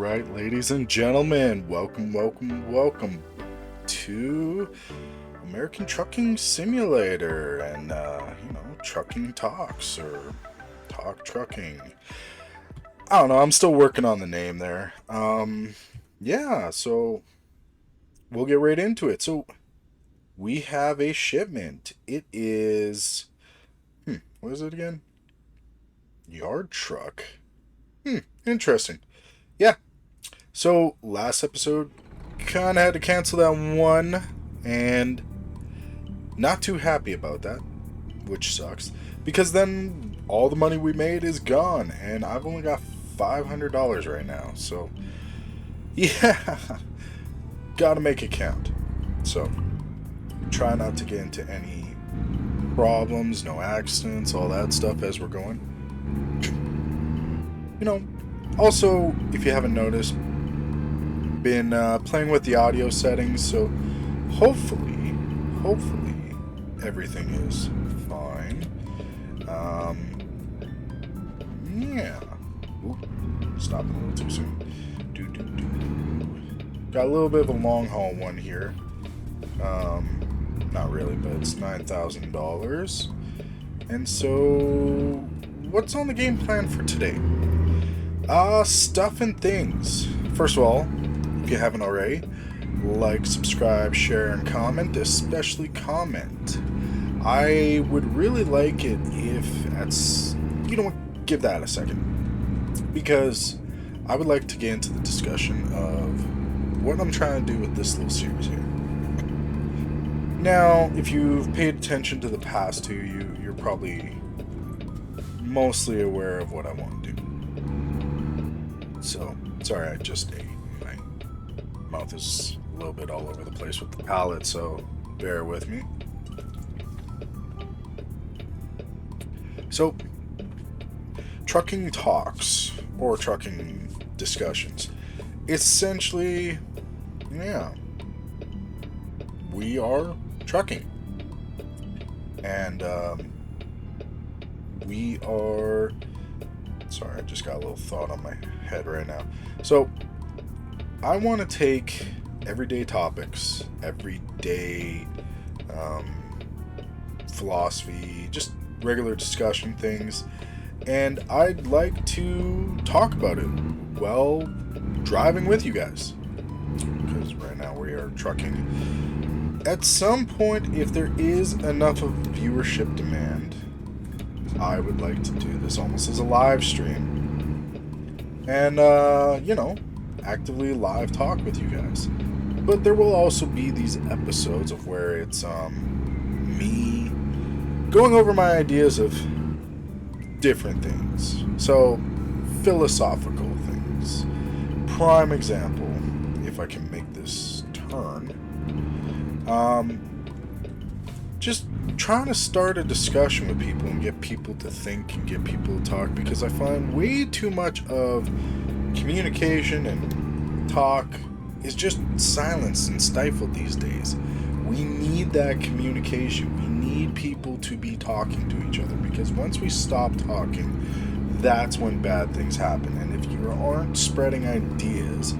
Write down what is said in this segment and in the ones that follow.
right, ladies and gentlemen, welcome to American Trucking Simulator and, Trucking Talks, or Talk Trucking. I don't know, I'm still working on the name there. So we'll get right into it. So, we have a shipment. It is, what is it again? Yard truck. Interesting. Yeah, so last episode, kind of had to cancel that one, and not too happy about that, which sucks, because then all the money we made is gone, and I've only got $500 right now, so yeah, gotta make it count. So, try not to get into any problems, no accidents, all that stuff as we're going. Also, if you haven't noticed, been playing with the audio settings, so hopefully everything is fine. Yeah. Ooh, stopping a little too soon. Got a little bit of a long haul one here. Not really, but it's $9,000. And so, what's on the game plan for today? Stuff and things. First of all, if you haven't already, like, subscribe, share, and comment, especially comment. I would really like it if that's... give that a second. Because I would like to get into the discussion of what I'm trying to do with this little series here. Now, if you've paid attention to the past two, you're probably mostly aware of what I want to do. So, sorry, I just ate. My mouth is a little bit all over the place with the palate, so bear with me. So, trucking talks, or trucking discussions. Essentially, we are trucking. And, we are... Sorry, I just got a little thought on my head right now. So, I want to take everyday topics, everyday philosophy, just regular discussion things, and I'd like to talk about it while driving with you guys. Because right now we are trucking. At some point, if there is enough of viewership demand, I would like to do this almost as a live stream. And, actively live talk with you guys. But there will also be these episodes of where it's, me going over my ideas of different things. So, philosophical things. Prime example, if I can make this turn, just trying to start a discussion with people and get people to think and get people to talk, because I find way too much of communication and talk is just silenced and stifled these days. We need that communication. We need people to be talking to each other, because once we stop talking, that's when bad things happen. And if you aren't spreading ideas,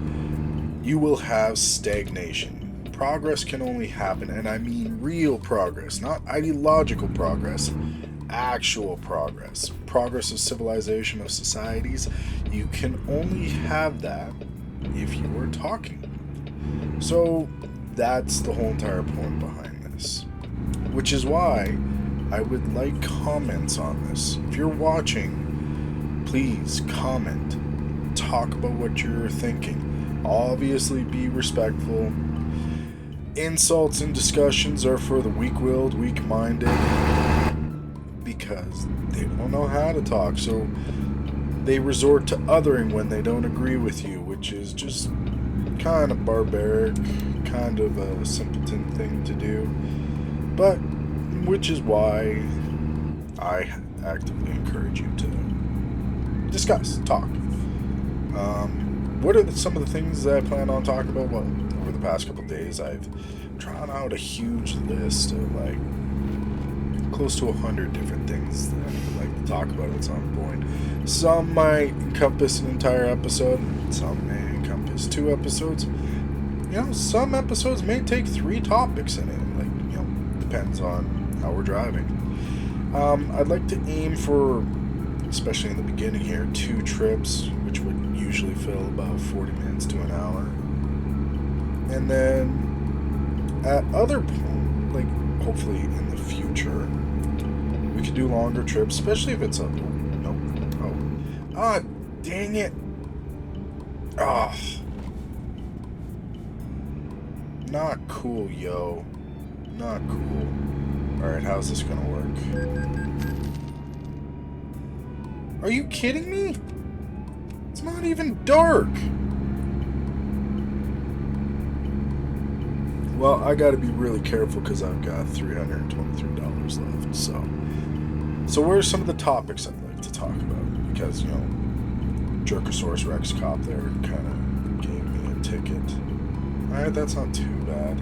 you will have stagnation. Progress can only happen, and I mean real progress, not ideological progress, actual progress. Progress of civilization, of societies. You can only have that if you are talking. So that's the whole entire point behind this. Which is why I would like comments on this. If you're watching, please comment. Talk about what you're thinking. Obviously be respectful. Insults and discussions are for the weak-willed, weak-minded, because they don't know how to talk, so they resort to othering when they don't agree with you, which is just kind of barbaric, kind of a simpleton thing to do, but which is why I actively encourage you to discuss, talk. What are some of the things that I plan on talking about? Well, over the past couple days, I've drawn out a huge list of, close to 100 different things that I would like to talk about at some point. Some might encompass an entire episode, some may this 2 episodes. Some episodes may take 3 topics in it. Depends on how we're driving. I'd like to aim for, especially in the beginning here, 2 trips, which would usually fill about 40 minutes to an hour. And then at other points, hopefully in the future, we could do longer trips, especially if it's dang it. Not cool, yo. Not cool. Alright, how's this gonna work? Are you kidding me? It's not even dark. Well, I gotta be really careful because I've got $323 left, so where's some of the topics I'd like to talk about? Because, Jerkosaurus Rex cop there kind of gave me a ticket. Alright, that's not too bad.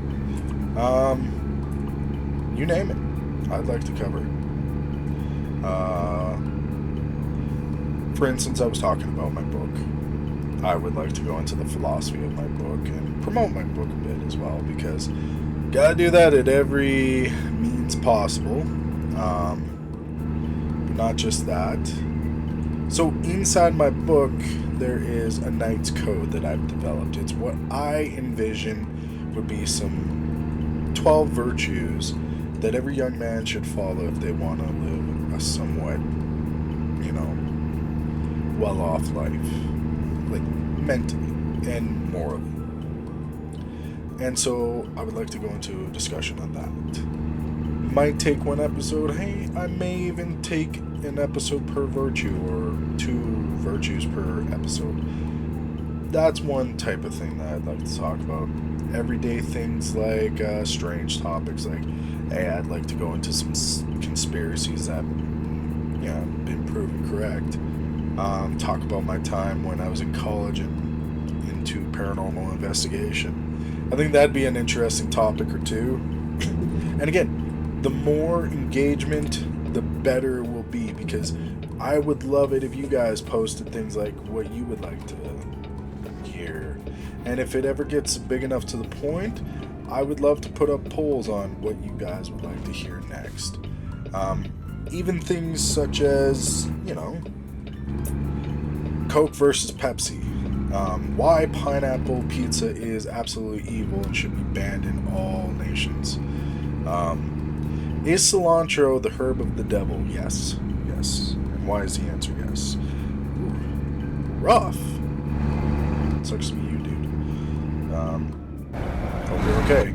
You name it. I'd like to cover it. For instance, I was talking about my book. I would like to go into the philosophy of my book and promote my book a bit as well, because gotta do that at every means possible. But not just that. So inside my book, there is a knight's code that I've developed. It's what I envision would be some 12 virtues that every young man should follow if they want to live a somewhat, well-off life. Mentally and morally. And so I would like to go into a discussion on that. Might take 1 episode. Hey, I may even take an episode per virtue or 2 virtues per episode. That's one type of thing that I'd like to talk about. Everyday things like strange topics, like, hey, I'd like to go into some conspiracies that been proven correct. Talk about my time when I was in college and into paranormal investigation. I think that'd be an interesting topic or 2. And again, the more engagement, the better it will be, because I would love it if you guys posted things like what you would like to hear. And if it ever gets big enough to the point, I would love to put up polls on what you guys would like to hear next. Even things such as, Coke versus Pepsi. Why pineapple pizza is absolutely evil and should be banned in all nations. Is cilantro the herb of the devil? Yes. Yes. And why is the answer yes? Ooh, rough. Sucks to be you, dude. Hope you're okay.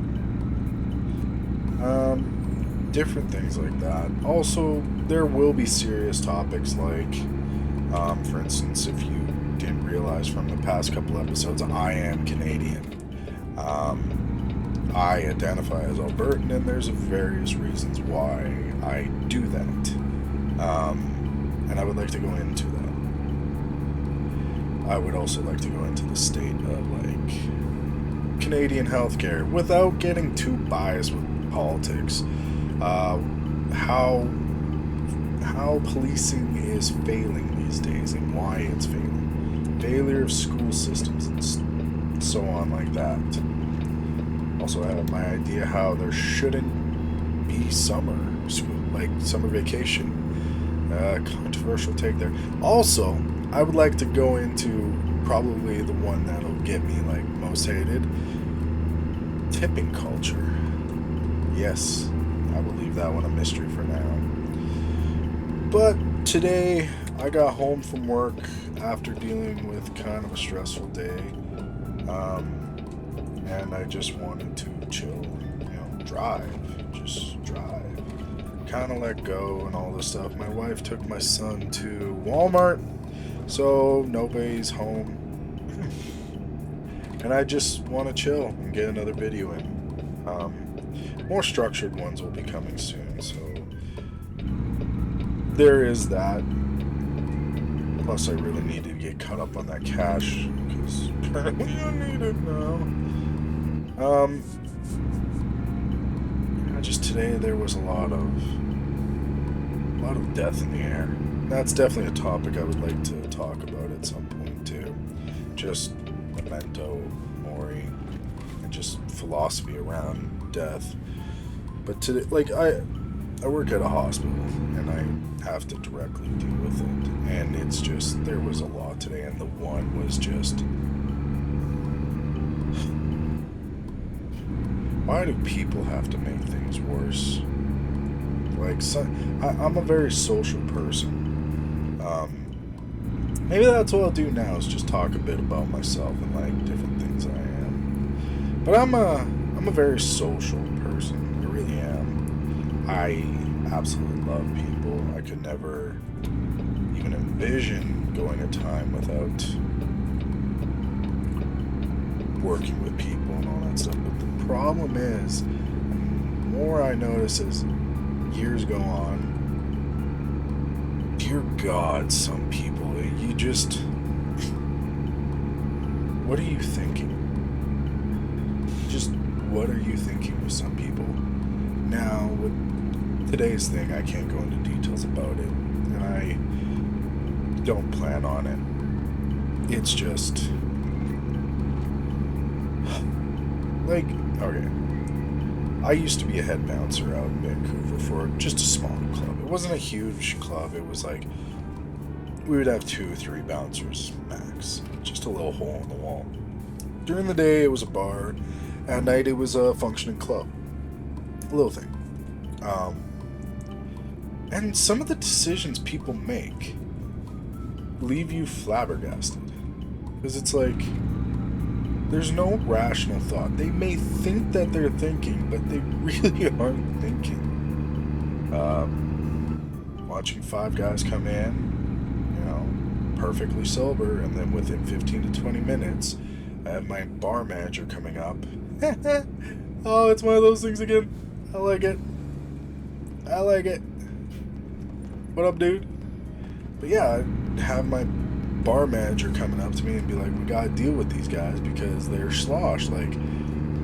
Different things like that. Also, there will be serious topics like, for instance, if you didn't realize from the past couple episodes, I am Canadian. I identify as Albertan, and there's various reasons why I do that. And I would like to go into that. I would also like to go into the state of, Canadian healthcare without getting too biased with politics. How policing is failing these days and why it's failing. Failure of school systems and so on like that. Also, I have my idea how there shouldn't be summer school, summer vacation. Controversial take there. Also, I would like to go into probably the one that'll get me most hated. Tipping culture. Yes, I will leave that one a mystery for now. But today, I got home from work after dealing with kind of a stressful day. And I just wanted to chill, just drive. Kind of let go and all this stuff. My wife took my son to Walmart, so nobody's home. And I just want to chill and get another video in. More structured ones will be coming soon, so there is that. Plus, I really need to get caught up on that cash, because apparently I need it now. Just today there was a lot of death in the air. That's definitely a topic I would like to talk about at some point too. Just, memento mori and just philosophy around death. But today, like, I work at a hospital and I have to directly deal with it, and it's just, there was a lot today, and the one was just, why do people have to make things worse? Like, I'm a very social person. Maybe that's what I'll do now, is just talk a bit about myself and like different things I am. But I'm a very social person. I really am. I absolutely love people. I could never even envision going a time without working with people and all that stuff. But the problem is, the more I notice as years go on, dear God, some people, you just, what are you thinking? Just, what are you thinking with some people? Now, with today's thing, I can't go into details about it, and I don't plan on it. It's just, like, okay, I used to be a head bouncer out in Vancouver for just a small club. It wasn't a huge club. It was like, we would have 2-3 bouncers max. Just a little hole in the wall. During the day, it was a bar. At night, it was a functioning club. A little thing. And some of the decisions people make leave you flabbergasted. Because it's like, there's no rational thought. They may think that they're thinking, but they really aren't thinking. Watching 5 guys come in, perfectly sober, and then within 15 to 20 minutes, I have my bar manager coming up. Oh, it's one of those things again. I like it. What up, dude? But yeah, I'd have my bar manager coming up to me and be like, we gotta deal with these guys because they're slosh. Like,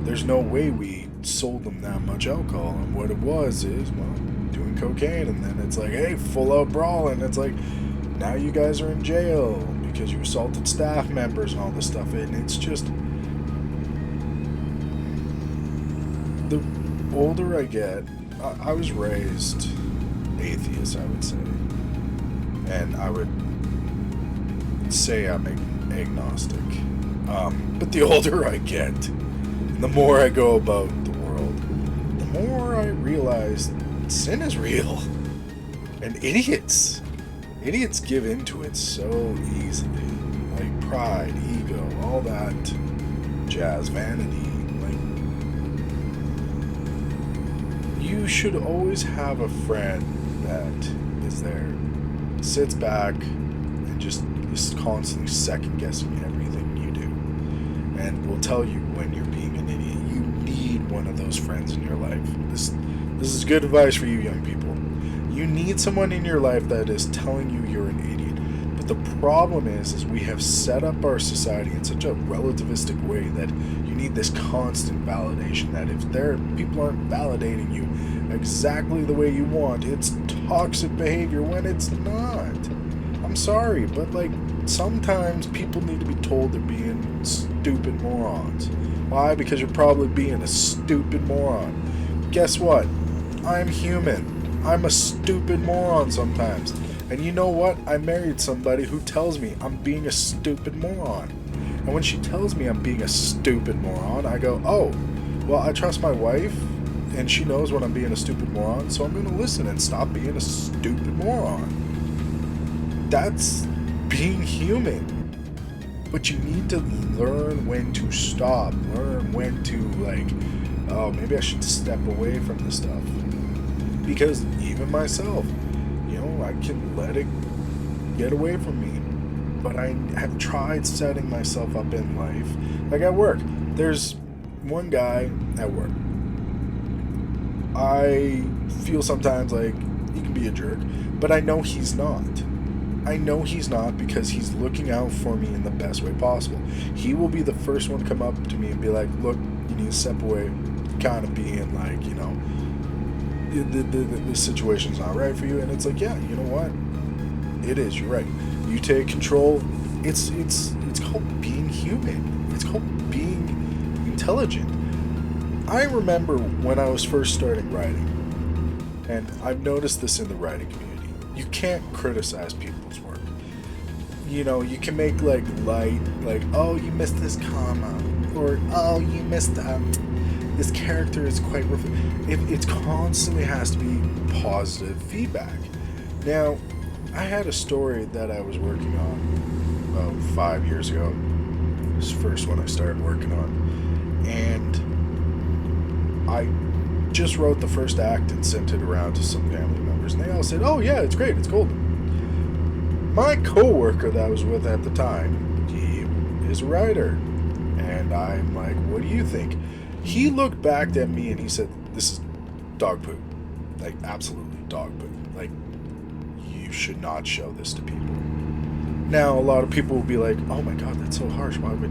there's no way we sold them that much alcohol. And what it was is, well, doing cocaine, and then it's like, hey, full out brawl, and it's like, now you guys are in jail because you assaulted staff members and all this stuff. And it's just, the older I get, I was raised atheist, I would say. And I would say I'm agnostic. But the older I get, and the more I go about the world, the more I realize sin is real. And idiots give into it so easily. Like pride, ego, all that jazz, vanity. Like, you should always have a friend that is there, sits back, and just is constantly second guessing everything you do, and will tell you when you're being an idiot. You need one of those friends in your life. This is good advice for you young people. You need someone in your life that is telling you you're an idiot. But the problem is we have set up our society in such a relativistic way that you need this constant validation, that if people aren't validating you exactly the way you want, it's toxic behavior when it's not. I'm sorry, but like, sometimes people need to be told they're being stupid morons. Why? Because you're probably being a stupid moron. Guess what? I'm human. I'm a stupid moron sometimes. And you know what? I married somebody who tells me I'm being a stupid moron. And when she tells me I'm being a stupid moron, I go, oh, well, I trust my wife, and she knows when I'm being a stupid moron, so I'm going to listen and stop being a stupid moron. That's being human. But you need to learn when to stop. Learn when to, like, oh, maybe I should step away from this stuff. Because even myself, I can let it get away from me. But I have tried setting myself up in life. Like at work, there's one guy at work. I feel sometimes like he can be a jerk, but I know he's not. I know he's not because he's looking out for me in the best way possible. He will be the first one to come up to me and be like, look, you need to step away, kind of being like, the situation's not right for you. And it's like, yeah, you know what? It is, you're right. You take control. It's called being human. It's called being intelligent. I remember when I was first starting writing, and I've noticed this in the writing community. You can't criticize people's work. You know, you can make like light, like, oh, you missed this comma, or oh, you missed this character is quite it constantly has to be positive feedback. Now, I had a story that I was working on about 5 years ago. This first one I started working on, and I just wrote the first act and sent it around to some family members, and they all said, "Oh yeah, it's great, it's golden." My coworker that I was with at the time, he is a writer, and I'm like, "What do you think?" He looked back at me and he said, "This is dog poop. Like, absolutely dog poop. Like, you should not show this to people." Now, a lot of people will be like, "Oh my god, that's so harsh. Why would?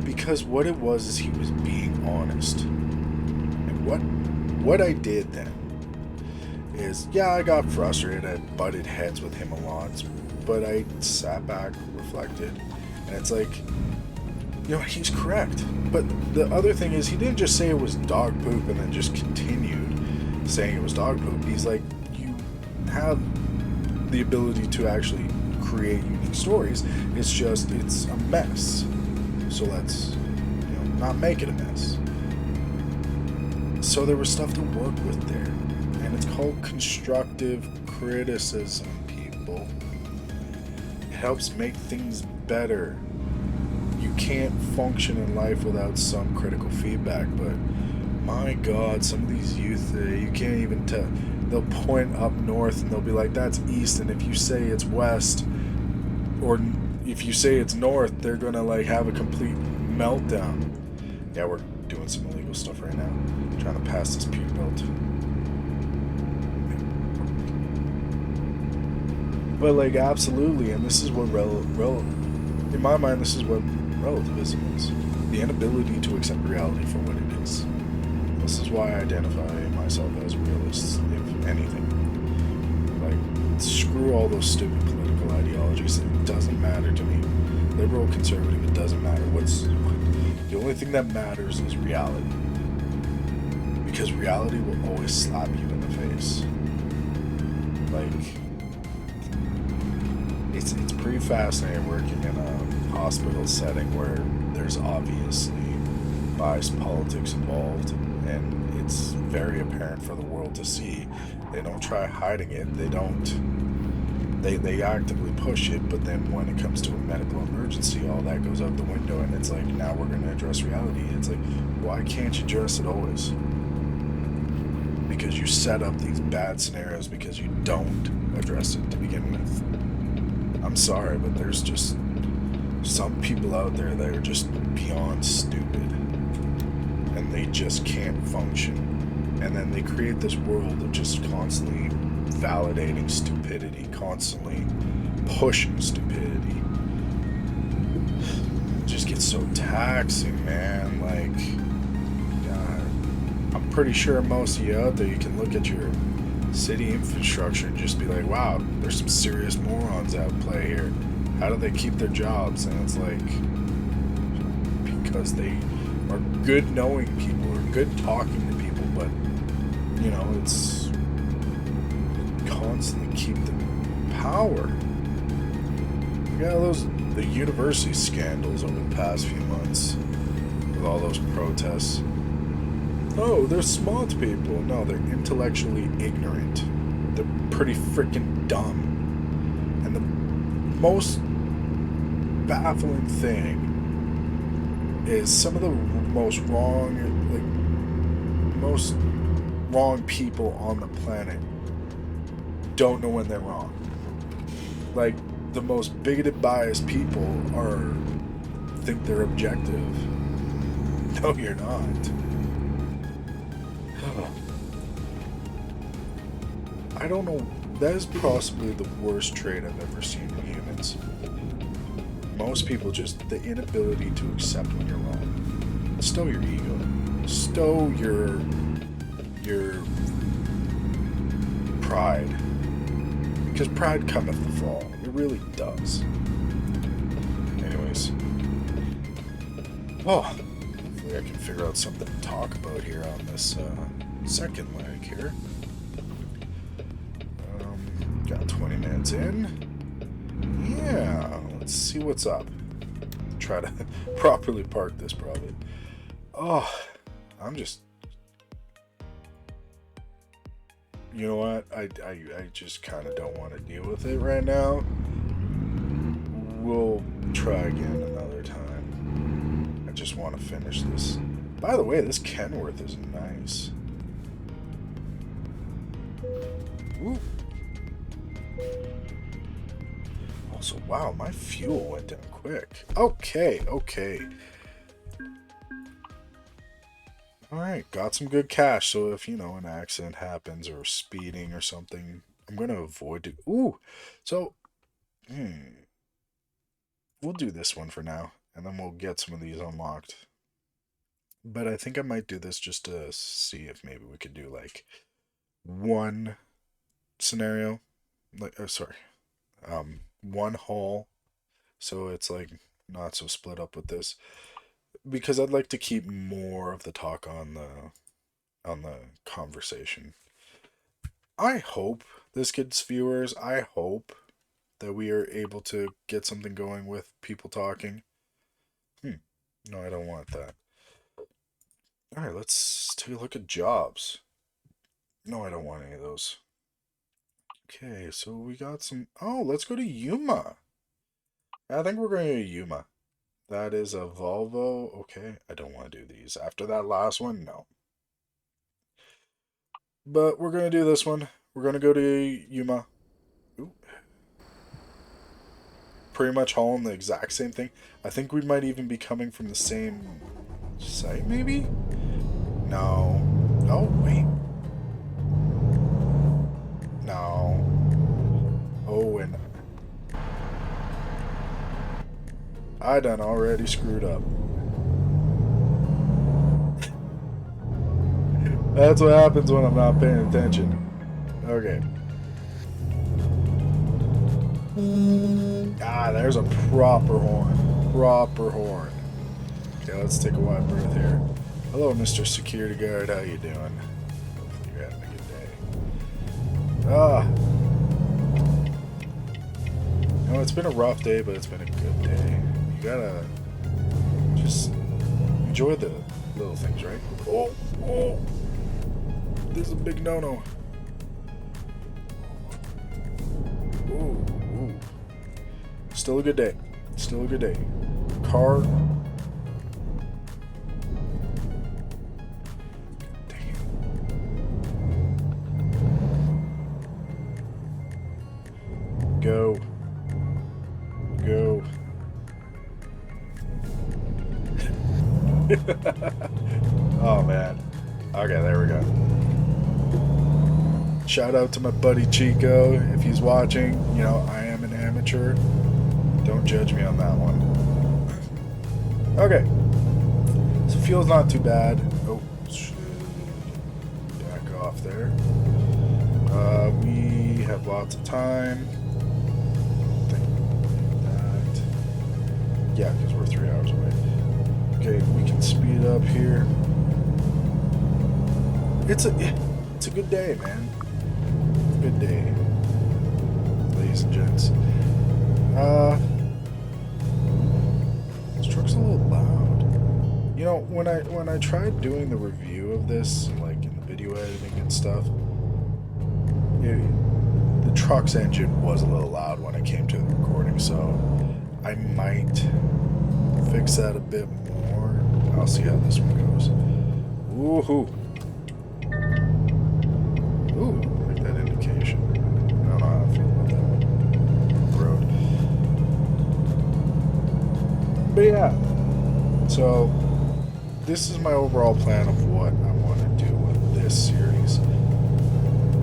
Because what it was is he was being honest. And what I did then is, yeah, I got frustrated. I butted heads with him a lot. But I sat back, reflected, and it's like, you know, he's correct. But the other thing is, he didn't just say it was dog poop and then just continued saying it was dog poop. He's like, you have the ability to actually create unique stories. It's just, it's a mess. So let's, you know, not make it a mess. So there was stuff to work with there. And it's called constructive criticism, people. It helps make things better. You can't function in life without some critical feedback, but my god, some of these youth, you can't even tell. They'll point up north and they'll be like, that's east, and if you say it's west, or if you say it's north, they're gonna like have a complete meltdown. Yeah, we're doing some illegal stuff right now, trying to pass this puke belt. But like, absolutely, and this is what in my mind, this is what relativism is. The inability to accept reality for what it is. This is why I identify myself as a realist, if anything. Like, screw all those stupid political ideologies. It doesn't matter to me. Liberal, conservative, it doesn't matter. The only thing that matters is reality. Because reality will always slap you in the face. Like, it's pretty fascinating working in a hospital setting where there's obviously biased politics involved, and it's very apparent for the world to see. They don't try hiding it. They actively push it, but then when it comes to a medical emergency, all that goes out the window, and it's like, now we're going to address reality. It's like, why can't you address it always? Because you set up these bad scenarios because you don't address it to begin with. I'm sorry, but there's just some people out there that are just beyond stupid, and they just can't function. And then they create this world of just constantly validating stupidity, constantly pushing stupidity. It just gets so taxing, man. Like, God, I'm pretty sure most of you out there, you can look at your city infrastructure and just be like, wow, there's some serious morons at play here. How do they keep their jobs? And it's like, because they are good knowing people or good talking to people, but, you know, it's constantly keep them in power. You got the university scandals over the past few months with all those protests. Oh, they're smart people. No, they're intellectually ignorant. They're pretty freaking dumb. And the most baffling thing is some of the most wrong people on the planet don't know when they're wrong. Like, the most bigoted, biased people think they're objective. No, you're not. I don't know. That is possibly the worst trait I've ever seen in humans. Most people just, the inability to accept when you're wrong. Stow your ego. Stow your pride. Because pride cometh the fall. It really does. Anyways. Oh, hopefully I can figure out something to talk about here on this second leg here. Got 20 minutes in. Yeah, let's see what's up. Try to properly park this probably. Oh, I'm just... You know what? I just kind of don't want to deal with it right now. We'll try again another time. I just want to finish this. By the way, this Kenworth is nice. Ooh. Also, wow, my fuel went down quick. Okay. Alright, got some good cash, so if, an accident happens or speeding or something, I'm going to avoid it. Ooh! So, we'll do this one for now, and then we'll get some of these unlocked. But I think I might do this just to see if maybe we could do, like, one scenario. One haul, so it's, like, not so split up with this. Because I'd like to keep more of the talk on the conversation. I hope this gets viewers. I hope that we are able to get something going with people talking. No, I don't want that. Alright, let's take a look at jobs. No, I don't want any of those. Okay, so we got some... Oh, let's go to Yuma. I think we're going to Yuma. That is a Volvo. Okay, I don't want to do these. After that last one, no. But we're going to do this one. We're going to go to Yuma. Ooh. Pretty much hauling the exact same thing. I think we might even be coming from the same site, maybe? No. Oh, wait. No. Oh, and... I done already screwed up. That's what happens when I'm not paying attention. Okay. Ah, there's a proper horn. Proper horn. Okay, let's take a wide berth here. Hello, Mr. Security Guard. How you doing? Hopefully you're having a good day. It's been a rough day, but it's been a good day. You gotta just enjoy the little things, right? Oh! This is a big no-no. Ooh. Still a good day. Still a good day. Car. Dang it. Go. Oh man. Okay, there we go. Shout out to my buddy Chico if he's watching. I am an amateur. Don't judge me on that one. Okay. So fuel's not too bad. Oh, shit. Back off there. We have lots of time. Yeah, because we're 3 hours away. Okay, we can speed up here. It's a good day, man. Good day, ladies and gents. This truck's a little loud. When I tried doing the review of this, like in the video editing and stuff, the truck's engine was a little loud when it came to the recording, so I might fix that a bit more. I'll see how this one goes. Woohoo! Ooh, like that indication. I don't know how I feel about that one. Road. But yeah. So, this is my overall plan of what I want to do with this series.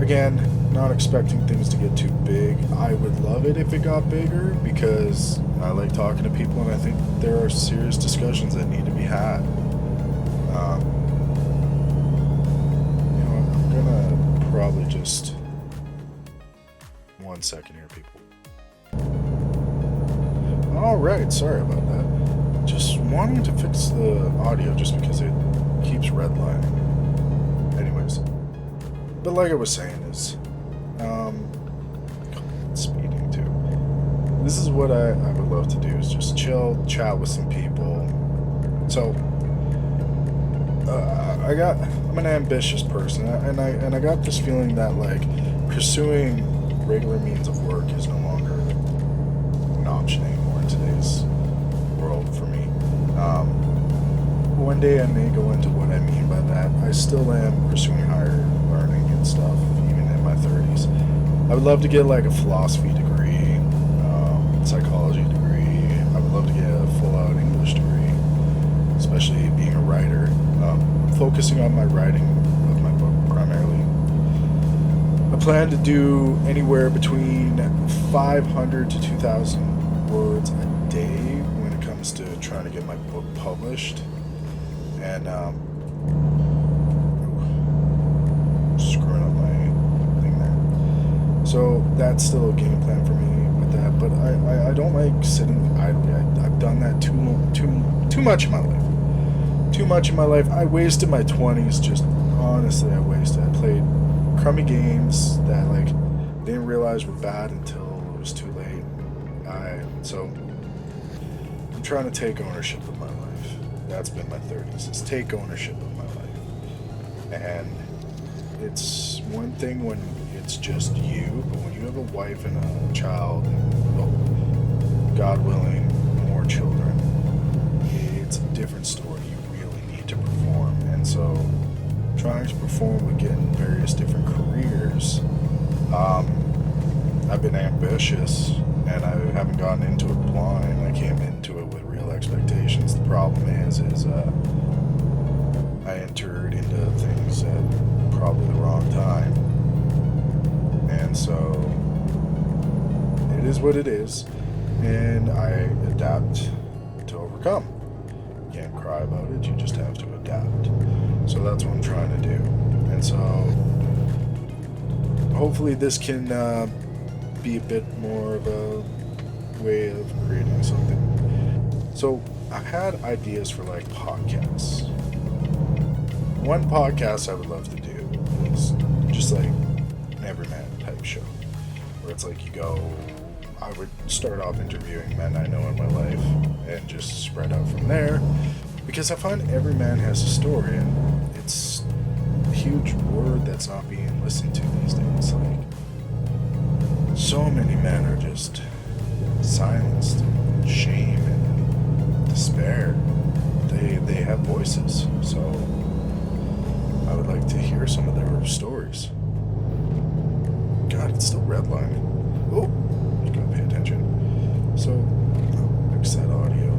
Again, not expecting things to get too big. I would love it if it got bigger because I like talking to people and I think there are serious discussions that need to be had. I'm gonna probably just... 1 second here, people. Alright, sorry about that. Just wanting to fix the audio just because it keeps redlining. Anyways, but like I was saying is, speeding too. This is what I would love to do, is just chill, chat with some people. So, I'm an ambitious person, and I got this feeling that like pursuing regular means of work is no longer an option anymore in today's world for me. One day I may go into what I mean by that. I still am pursuing higher learning and stuff, even in my 30s. I would love to get like a philosophy degree, psychology degree. I would love to get a full-out English degree, especially being a writer. Focusing on my writing of my book primarily. I plan to do anywhere between 500 to 2,000 words a day when it comes to trying to get my book published. And screwing up my thing there. So that's still a game plan for me with that. But I don't like sitting idly. I've done that too much in my life. Too much in my life. I wasted my 20s. Just honestly, I wasted. I played crummy games that like didn't realize were bad until it was too late. So I'm trying to take ownership of my life. That's been my 30s. Is take ownership of my life. And it's one thing when it's just you, but when you have a wife and a child, and well, God willing, more children, it's a different story. You really need to perform. And so trying to perform with getting various different careers, I've been ambitious, and I haven't gotten into it blind. I came into it with real expectations. The problem is I entered into things at probably the wrong time, and so it is what it is, and I adapt to overcome. You can't cry about it, you just have to adapt. So that's what I'm trying to do. And so hopefully this can be a bit more of a way of creating something. So I've had ideas for like podcasts. One podcast I would love to do is just like an everyman type show, where it's like I would start off interviewing men I know in my life and just spread out from there, because I find every man has a story, and it's a huge word that's not being listened to these days. Like, so many men are just silenced in shame and despair. They have voices, so I would like to hear some of their stories. God, it's still redlining. Oh, you gotta pay attention. So, fix that audio.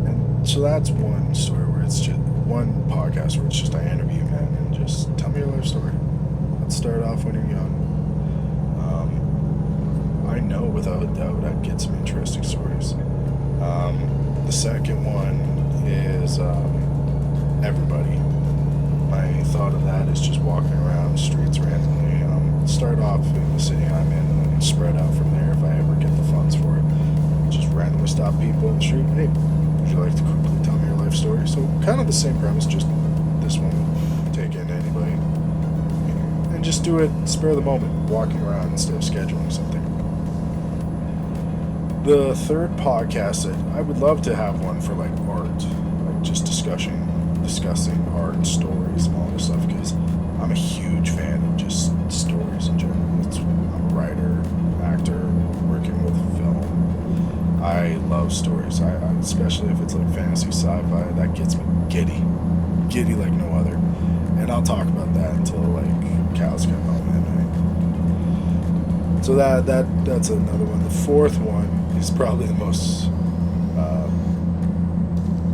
And so that's one story where it's just one podcast where it's just I interview men and just tell me your life story. Let's start off when you're young. I know without a doubt I'd get some interesting stories. The second one is everybody. My thought of that is just walking around streets randomly. Start off in the city I'm in and then spread out from there if I ever get the funds for it. Just randomly stop people in the street. Hey, would you like to quickly tell me your life story? So kind of the same premise, just this one take in anybody. And just do it, spare the moment, walking around instead of scheduling something. The third podcast that I would love to have one for like art, like just discussing art, stories, and all this stuff, because I'm a huge fan of just stories in general. I'm a writer, actor, working with film. I love stories. I especially if it's like fantasy, sci-fi, that gets me giddy like no other. And I'll talk about that until like cows come home at night. So that's another one. The fourth one is probably the most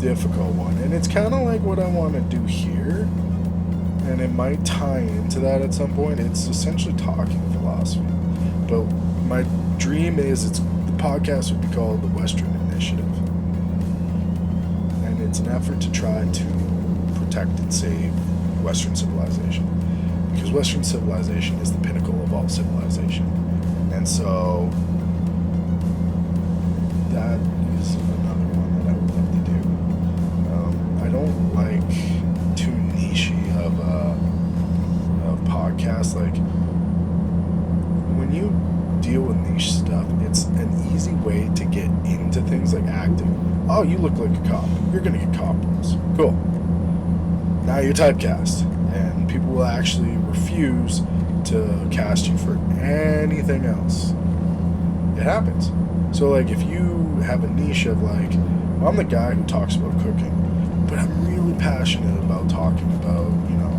difficult one, and it's kind of like what I want to do here, and it might tie into that at some point. It's essentially talking philosophy, but my dream is the podcast would be called the Western Initiative, and it's an effort to try to protect and save Western civilization, because Western civilization is the pinnacle of all civilization. And so that is another one with niche stuff, it's an easy way to get into things like acting. Oh, you look like a cop. You're gonna get cop roles. Cool. Now you're typecast, and people will actually refuse to cast you for anything else. It happens. So, like, if you have a niche of, like, well, I'm the guy who talks about cooking, but I'm really passionate about talking about, you know,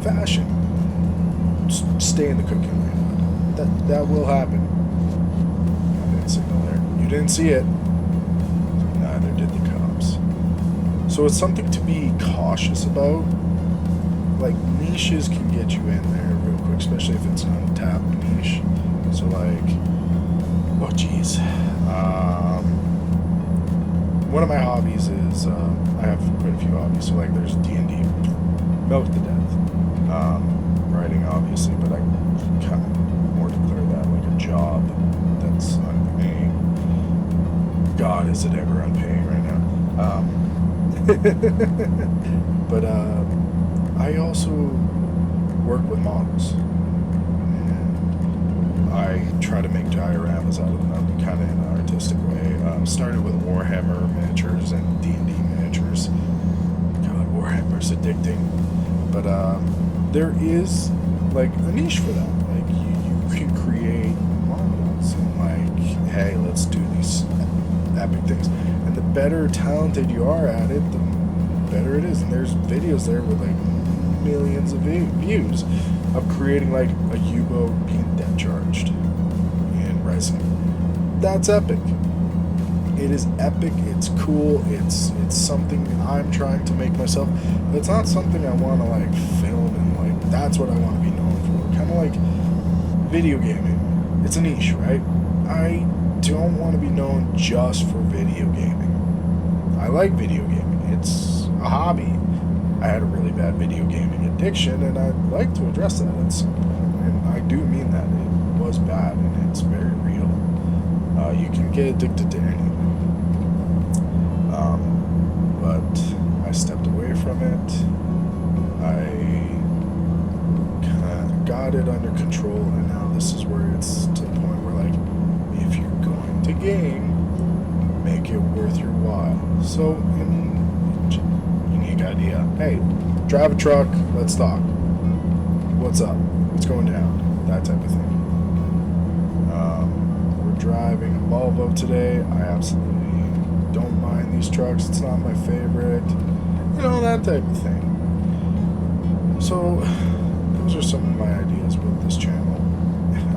fashion. Stay in the cooking lane. That will happen. I didn't signal there. You didn't see it. Neither did the cops. So it's something to be cautious about. Like, niches can get you in there real quick, especially if it's an untapped niche. So, like, oh geez. One of my hobbies is, I have quite a few hobbies. So, like, there's D&D, milk to death. Writing, obviously, but I kind of more declare that like a job that's unpaying. God, is it ever unpaying right now? But I also work with models, and I try to make dioramas out of them, kind of in an artistic way. Started with Warhammer miniatures and D&D miniatures. God, Warhammer's addicting, but there is like a niche for that. Like you can create models and like, hey, let's do these epic things. And the better talented you are at it, the better it is. And there's videos there with like millions of views of creating like a U-boat being deck charged in resin. That's epic. It is epic. It's cool. It's something I'm trying to make myself. But it's not something I want to like film and like that's what I want to be known for. Kind of like video gaming. It's a niche, right? I don't want to be known just for video gaming. I like video gaming. It's a hobby. I had a really bad video gaming addiction, and I'd like to address that at some point. And I do mean that. It was bad, and it's very real. You can get addicted to anything. But I stepped away from it. I kind of got it under control, and now this is where it's to the point where, like, if you're going to game, make it worth your while. So, unique idea. Hey, drive a truck, let's talk. What's up? What's going down? That type of thing. We're driving a Volvo today. I absolutely don't mind these trucks. It's not my favorite. You know, that type of thing. So, those are some of my ideas with this channel.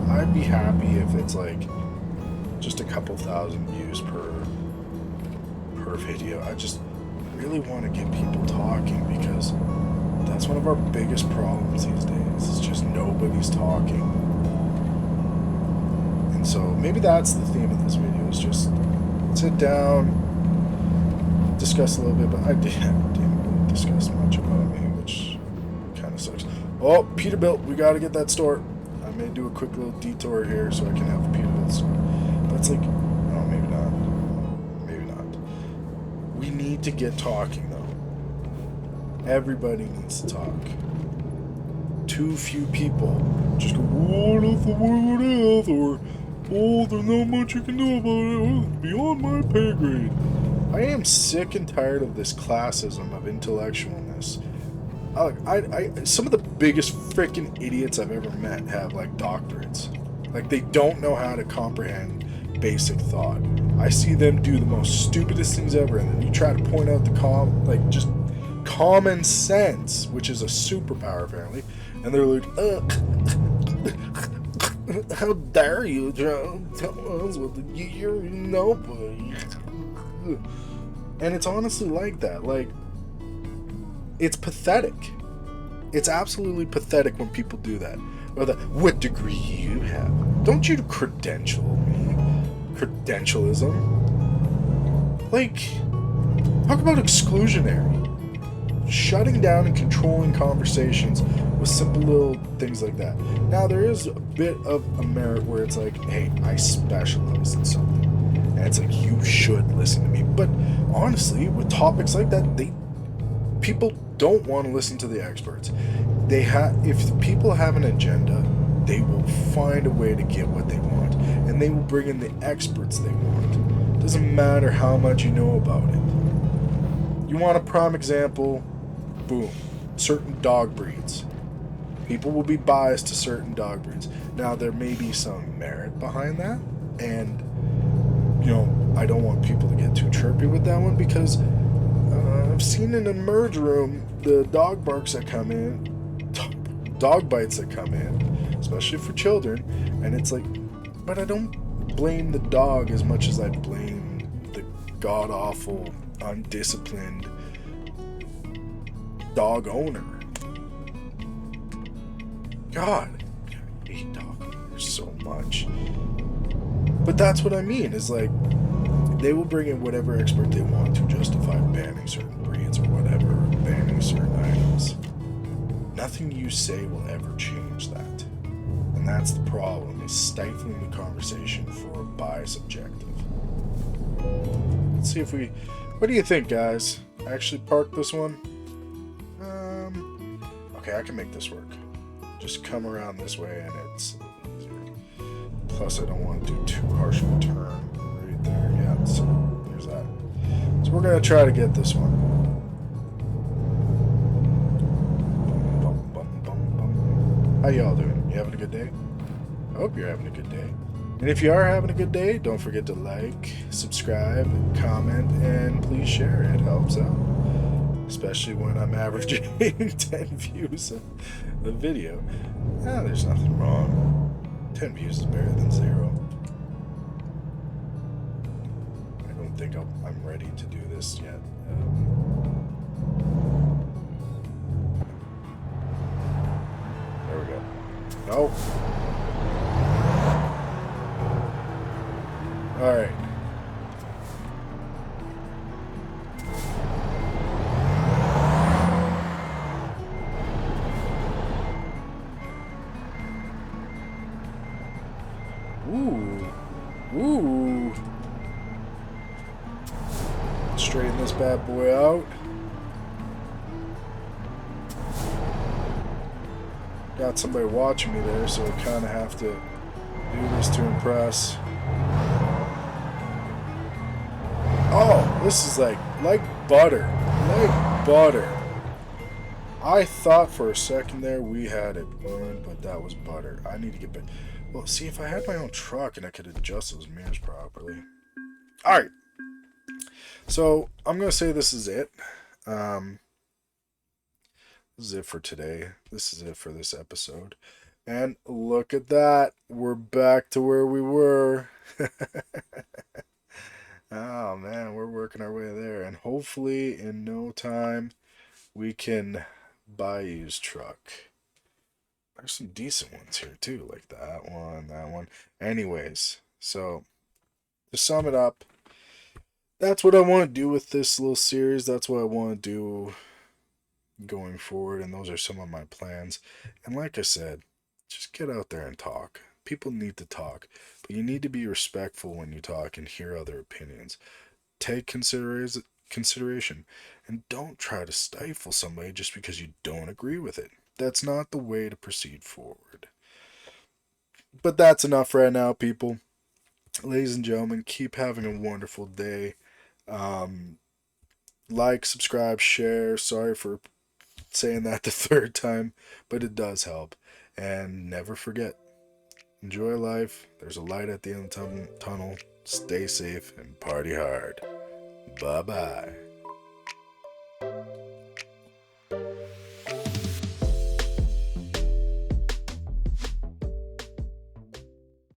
I'd be happy if it's like just a couple thousand views per video. I just really want to get people talking, because that's one of our biggest problems these days. It's just nobody's talking. And so maybe that's the theme of this video, is just sit down, discuss a little bit, but I didn't really discuss much about me, which kind of sucks. Oh, Peterbilt, we got to get that store. I may do a quick little detour here so I can have the Peterbilt store. But it's like, oh, maybe not. Maybe not. We need to get talking, though. Everybody needs to talk. Too few people just go, what if the word else, or, oh, there's not much you can do about it, it's beyond my pay grade. I am sick and tired of this classism of intellectualness. Some of the biggest freaking idiots I've ever met have, like, doctorates. Like, they don't know how to comprehend basic thought. I see them do the most stupidest things ever, and then you try to point out the just common sense, which is a superpower, apparently, and they're like, how dare you, Joe? Tell us what you know. And it's honestly like that. Like, it's pathetic. It's absolutely pathetic when people do that. Or the, what degree you have? Don't you credential me? Credentialism? Like, talk about exclusionary. Shutting down and controlling conversations with simple little things like that. Now, there is a bit of a merit where it's like, hey, I specialize in something. And it's like, you should listen to me. But honestly, with topics like that, people don't want to listen to the experts. If people have an agenda, they will find a way to get what they want. And and they will bring in the experts they want. Doesn't matter how much you know about it. You want a prime example? Boom. Certain dog breeds. People will be biased to certain dog breeds. Now, there may be some merit behind that, and, I don't want people to get too chirpy with that one, because I've seen in a merge room the dog barks that come in, dog bites that come in, especially for children, and it's like, but I don't blame the dog as much as I blame the god-awful, undisciplined dog owner. God, I hate dog owners so much. But that's what I mean, is like, they will bring in whatever expert they want to justify banning certain breeds or whatever, or banning certain items. Nothing you say will ever change that. And that's the problem, is stifling the conversation for a bias objective. Let's see if we... What do you think, guys? Actually park this one? Okay, I can make this work. Just come around this way and it's easier. Plus, I don't want to do too harsh of a turn right there. Yeah, so there's that. So we're going to try to get this one. How y'all doing? You having a good day? I hope you're having a good day. And if you are having a good day, don't forget to like, subscribe, comment, and please share. It helps out. Especially when I'm averaging 10 views of the video. There's nothing wrong. 10 views is better than 0. I don't think I'm ready to do this yet. There we go. No. Alright. Ooh. Straighten this bad boy out. Got somebody watching me there, so I kind of have to do this to impress. Oh, this is like butter. Like butter. I thought for a second there we had it burned, but that was butter. I need to get back. Well, see, if I had my own truck and I could adjust those mirrors properly. Alright. So, I'm going to say this is it. This is it for today. This is it for this episode. And look at that. We're back to where we were. Oh, man. We're working our way there. And hopefully, in no time, we can buy a used truck. There's some decent ones here too, like that one. Anyways, so to sum it up, that's what I want to do with this little series. That's what I want to do going forward, and those are some of my plans. And like I said, just get out there and talk. People need to talk, but you need to be respectful when you talk and hear other opinions. Take consideration, and don't try to stifle somebody just because you don't agree with it. That's not the way to proceed forward. But that's enough right now, people. Ladies and gentlemen, keep having a wonderful day. Like, subscribe, share. Sorry for saying that the third time, but it does help. And never forget, enjoy life. There's a light at the end of the tunnel. Stay safe and party hard. Bye-bye.